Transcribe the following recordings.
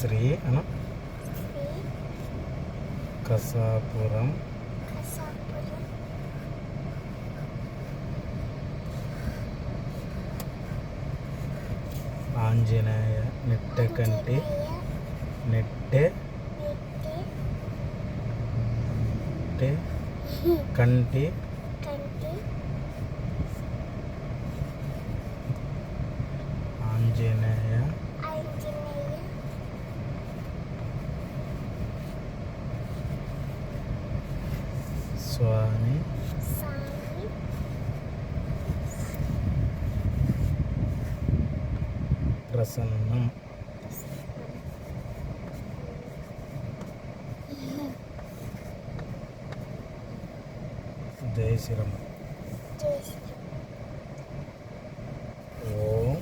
శ్రీ అను కసాపురం ఆంజనేయ నెట్టెకంటి నెట్టె కంటి ఆంజనేయ స్వామి ప్రసన్నం జై శ్రీరామ్. ఓం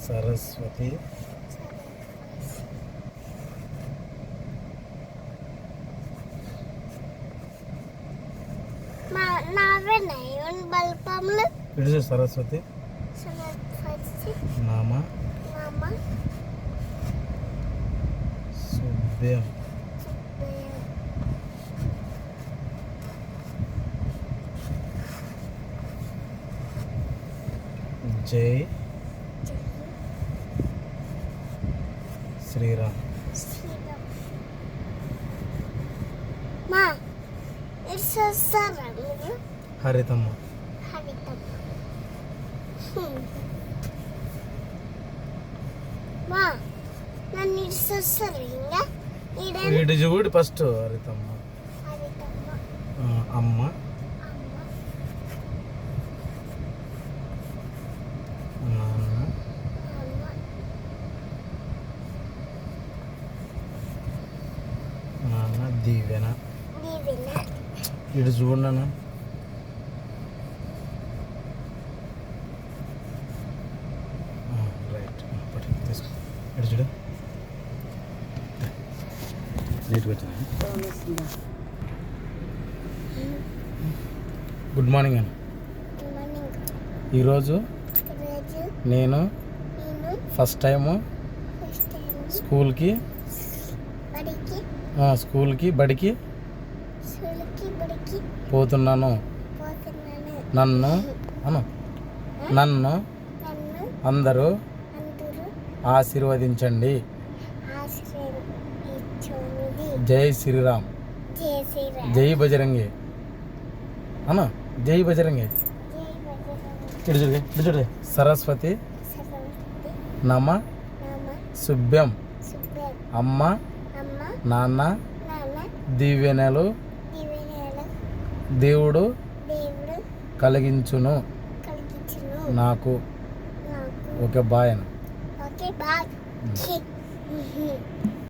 సరస్వతి ఇటు సరస్వతి నామ శుభ్యం జై శ్రీరామ్. హరితమ్మ ఇటు చూడు ఫస్ట్ హరితమ్మ అమ్మ నాన్న నాన్న దీవెన ఇటు చూడన్నా రైట్ తీసుకో ఇటు చూడు నీట్గా వచ్చింది. గుడ్ మార్నింగ్ అండి. ఈరోజు నేను ఫస్ట్ టైము స్కూల్కి బడికి పోతున్నాను. నన్ను అందరూ ఆశీర్వదించండి. జై శ్రీరామ్. జై బజరంగి అన్న జై బజరంగి. ఇటు చూడు సరస్వతి నమ శుభ్యం అమ్మ నాన్న దీవెనలు దేవుడు కలిగించును నాకు. ఓకే బాయ్ అన్న.